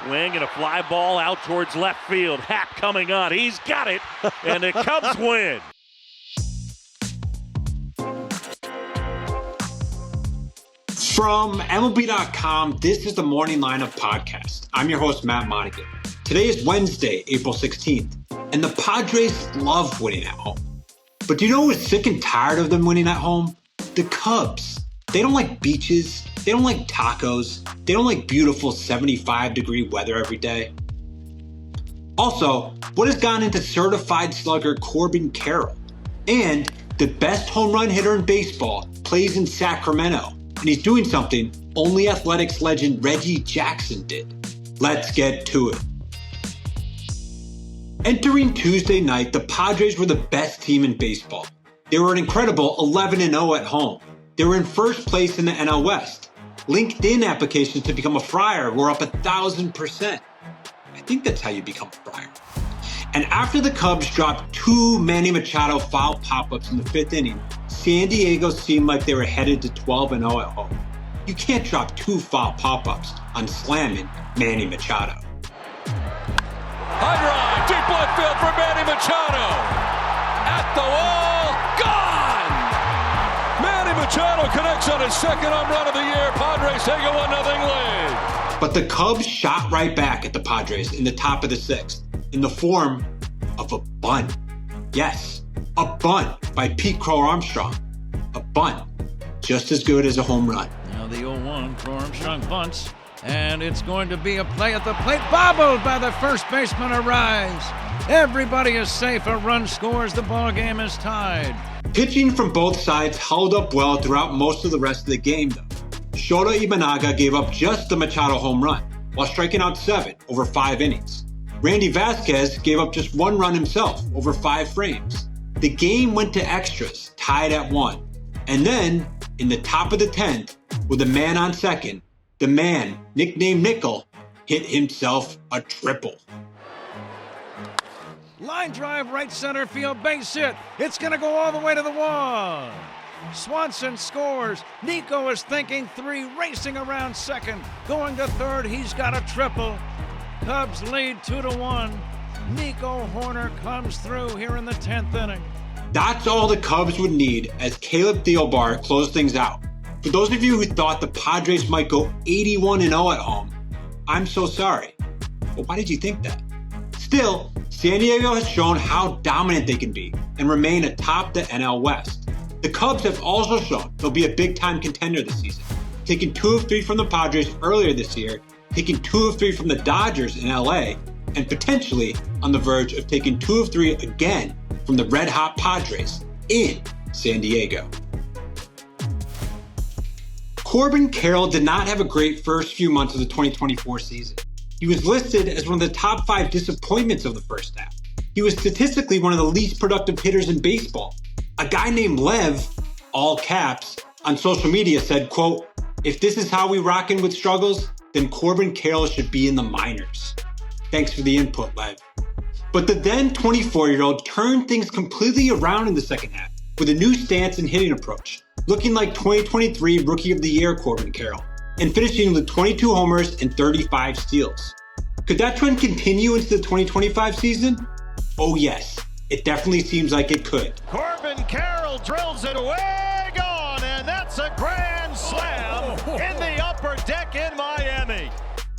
Swing and a fly ball out towards left field. Happ coming on. He's got it. And the Cubs win. From MLB.com, this is the Morning Lineup Podcast. I'm your host, Matt Monaghan. Today is Wednesday, April 16th, and the Padres love winning at home. But do you know who's sick and tired of them winning at home? The Cubs. They don't like beaches. They don't like tacos. They don't like beautiful 75-degree weather every day. Also, what has gone into certified slugger Corbin Carroll? And the best home run hitter in baseball plays in Sacramento, and he's doing something only Athletics legend Reggie Jackson did. Let's get to it. Entering Tuesday night, the Padres were the best team in baseball. They were an incredible 11-0 at home. They were in first place in the NL West. LinkedIn applications to become a Friar were up 1,000%. I think that's how you become a Friar. And after the Cubs dropped 2 Manny Machado foul pop-ups in the 5th inning, San Diego seemed like they were headed to 12-0 at home. You can't drop 2 foul pop-ups on slamming Manny Machado. High drive, deep left field for Manny Machado. At the wall, gone! Manny Machado connects on his second home run of the year. Padres take a 1-0 lead. But the Cubs shot right back at the Padres in the top of the 6th in the form of a bunt. Yes, a bunt by Pete Crow Armstrong. A bunt just as good as a home run. Now the 0-1, Crow Armstrong bunts. And it's going to be a play at the plate, bobbled by the first baseman, Arise. Everybody is safe. A run scores. The ball game is tied. Pitching from both sides held up well throughout most of the rest of the game, though. Shota Imanaga gave up just the Machado home run, while striking out 7 over 5 innings. Randy Vasquez gave up just 1 run himself over 5 frames. The game went to extras, tied at 1. And then, in the top of the 10th, with a man on second, the man, nicknamed Nickel, hit himself a triple. Line drive, right center field, base hit. It's going to go all the way to the wall. Swanson scores. Nico is thinking 3, racing around second. Going to third, he's got a triple. Cubs lead 2-1. Nico Horner comes through here in the 10th inning. That's all the Cubs would need as Caleb Thielbar closed things out. For those of you who thought the Padres might go 81-0 at home, I'm so sorry. But why did you think that? Still, San Diego has shown how dominant they can be and remain atop the NL West. The Cubs have also shown they'll be a big-time contender this season, taking 2 of 3 from the Padres earlier this year, taking 2 of 3 from the Dodgers in LA, and potentially on the verge of taking 2 of 3 again from the red-hot Padres in San Diego. Corbin Carroll did not have a great first few months of the 2024 season. He was listed as one of the top 5 disappointments of the first half. He was statistically one of the least productive hitters in baseball. A guy named Lev, all caps, on social media said, quote, "If this is how we rockin' with struggles, then Corbin Carroll should be in the minors." Thanks for the input, Lev. But the then 24-year-old turned things completely around in the second half with a new stance and hitting approach, looking like 2023 Rookie of the Year Corbin Carroll, and finishing with 22 homers and 35 steals. Could that trend continue into the 2025 season? Oh yes, it definitely seems like it could. Corbin Carroll drills it away, gone, and that's a grand slam in the upper deck in Miami.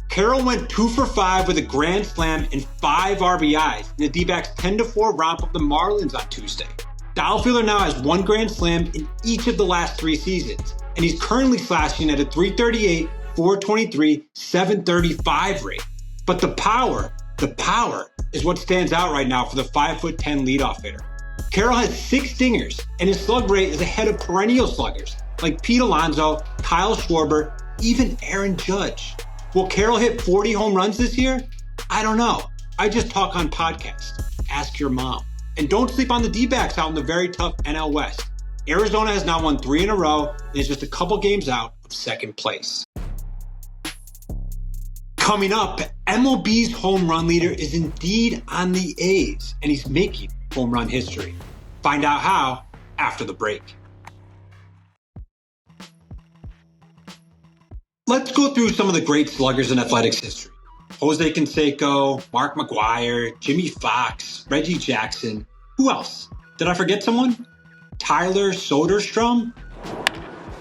Carroll went 2 for 5 with a grand slam and 5 RBIs in the D-backs 10-4 romp of the Marlins on Tuesday. The outfielder now has 1 grand slam in each of the last 3 seasons, and he's currently slashing at a .338, .423, .735 rate. But the power is what stands out right now for the 5'10" leadoff hitter. Carroll has 6 dingers, and his slug rate is ahead of perennial sluggers like Pete Alonso, Kyle Schwarber, even Aaron Judge. Will Carroll hit 40 home runs this year? I don't know. I just talk on podcasts. Ask your mom. And don't sleep on the D-backs out in the very tough NL West. Arizona has now won 3 in a row and is just a couple games out of second place. Coming up, MLB's home run leader is indeed on the A's, and he's making home run history. Find out how after the break. Let's go through some of the great sluggers in athletics history. Jose Canseco, Mark McGwire, Jimmy Fox, Reggie Jackson. Who else? Did I forget someone? Tyler Soderstrom?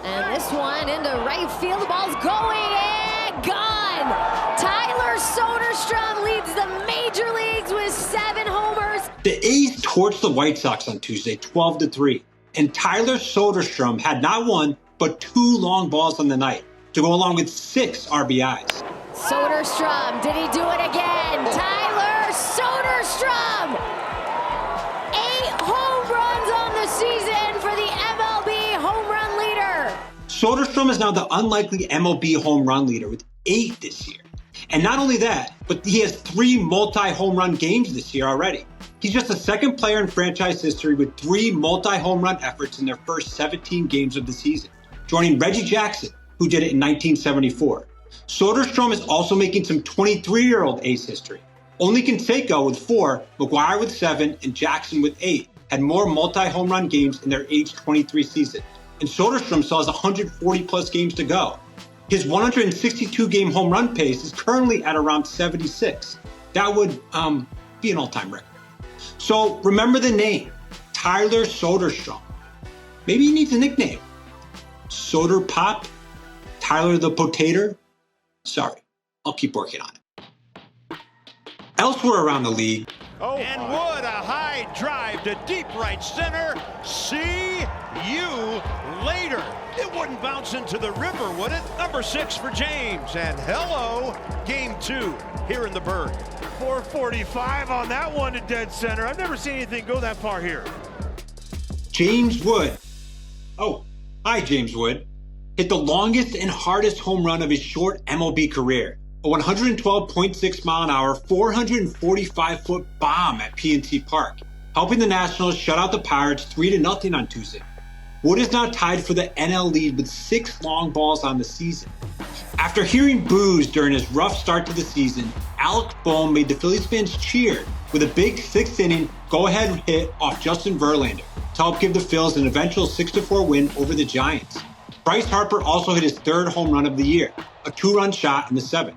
And this one into right field. The ball's going and gone. Tyler Soderstrom leads the major leagues with 7 homers. The A's torched the White Sox on Tuesday 12-3. And Tyler Soderstrom had not one, but 2 long balls on the night to go along with 6 RBIs. Soderstrom, did he do it again? Tyler Soderstrom! 8 home runs on the season for the MLB home run leader. Soderstrom is now the unlikely MLB home run leader with 8 this year. And not only that, but he has 3 multi-home run games this year already. He's just the second player in franchise history with 3 multi-home run efforts in their first 17 games of the season, joining Reggie Jackson, who did it in 1974. Soderstrom is also making some 23-year-old A's history. Only Canseco with 4, McGwire with 7, and Jackson with 8 had more multi-home run games in their age 23 season. And Soderstrom still has 140-plus games to go. His 162-game home run pace is currently at around 76. That would be an all-time record. So remember the name, Tyler Soderstrom. Maybe he needs a nickname. Soder Pop? Tyler the Potator? Sorry, I'll keep working on it. Elsewhere around the league. And Wood, a high drive to deep right center. See you later. It wouldn't bounce into the river, would it? Number 6 for James. And hello, game 2 here in the Berg. 445 on that one to dead center. I've never seen anything go that far here. James Wood. Oh, hi, James Wood. Hit the longest and hardest home run of his short MLB career. A 112.6 mile an hour, 445-foot bomb at PNC Park, helping the Nationals shut out the Pirates 3-0 on Tuesday. Wood is now tied for the NL lead with 6 long balls on the season. After hearing boos during his rough start to the season, Alec Bohm made the Phillies fans cheer with a big 6th inning go-ahead hit off Justin Verlander to help give the Phils an eventual 6-4 win over the Giants. Bryce Harper also hit his 3rd home run of the year, a 2-run shot in the 7th.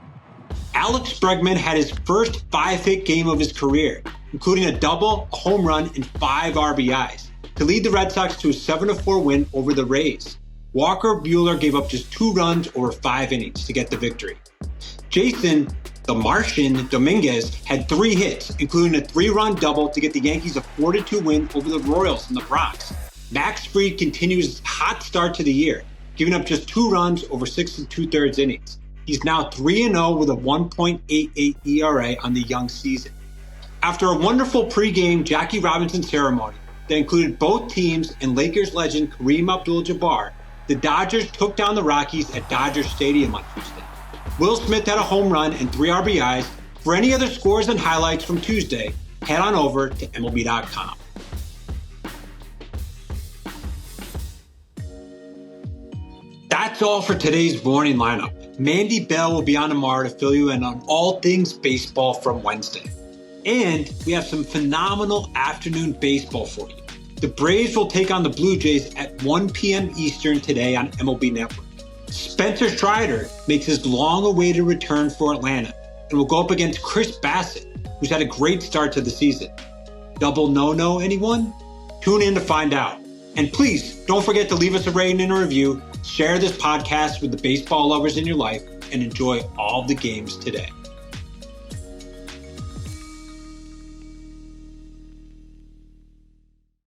Alex Bregman had his first 5-hit game of his career, including a double, a home run, and 5 RBIs, to lead the Red Sox to a 7-4 win over the Rays. Walker Buehler gave up just 2 runs over 5 innings to get the victory. Jason, the Martian Dominguez, had 3 hits, including a 3-run double to get the Yankees a 4-2 win over the Royals in the Bronx. Max Fried continues his hot start to the year, giving up just 2 runs over 6 2/3 innings. He's now 3-0 with a 1.88 ERA on the young season. After a wonderful pregame Jackie Robinson ceremony that included both teams and Lakers legend Kareem Abdul-Jabbar, the Dodgers took down the Rockies at Dodger Stadium on Tuesday. Will Smith had a home run and 3 RBIs. For any other scores and highlights from Tuesday, head on over to MLB.com. That's all for today's morning lineup. Mandy Bell will be on tomorrow to fill you in on all things baseball from Wednesday. And we have some phenomenal afternoon baseball for you. The Braves will take on the Blue Jays at 1 p.m. Eastern today on MLB Network. Spencer Strider makes his long-awaited return for Atlanta and will go up against Chris Bassett, who's had a great start to the season. Double no-no, anyone? Tune in to find out. And please, don't forget to leave us a rating and a review, share this podcast with the baseball lovers in your life, and enjoy all the games today.